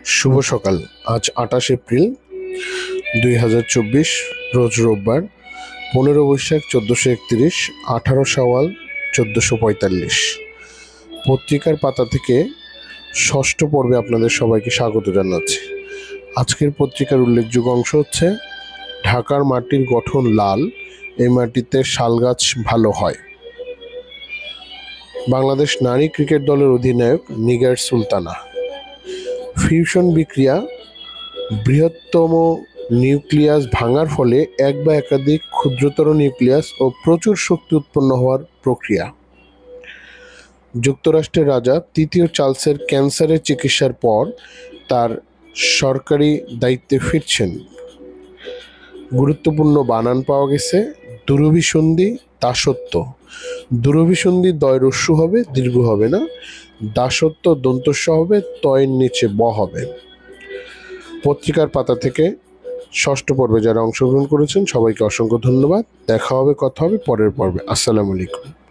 শুভ সকাল। আজ 28 এপ্রিল 2024, রোজ রোববার, 15 বৈশাখ 1431, 18 শাওয়াল 1445। পত্রিকার পাতা থেকে ষষ্ঠ পর্বে আপনাদের সবাইকে স্বাগত জানাচ্ছি। আজকের পত্রিকার উল্লেখযোগ্য অংশ হচ্ছে ঢাকার মাটির গঠন লাল, এই মাটিতে শালগাছ ভালো হয়। বাংলাদেশ নারী ক্রিকেট দলের অধিনায়ক নিগার সুলতানা। ফিউশন বিক্রিয়া বৃহত্তম নিউক্লিয়াস ভাঙার ফলে এক বা একাধিক ক্ষুদ্রতর নিউক্লিয়াস ও প্রচুর শক্তি উৎপন্ন হওয়ার প্রক্রিয়া। যুক্তরাষ্ট্রের রাজা তৃতীয় চার্লসের ক্যান্সারের চিকিৎসার পর তার সরকারি দায়িত্বে ফিরছেন। গুরুত্বপূর্ণ বানান পাওয়া গেছে। দুরভিসন্ধি, দাসত্ব। দুরভিসন্ধি দয় রস্যু হবে, দীর্ঘ হবে না। দাসত্ব দন্তস্ব হবে, তয়ের নিচে ব হবে। পত্রিকার পাতা থেকে ষষ্ঠ পর্বে যারা অংশগ্রহণ করেছেন সবাইকে অসংখ্য ধন্যবাদ। দেখা হবে, কথা হবে পরের পর্বে। আসসালামু আলাইকুম।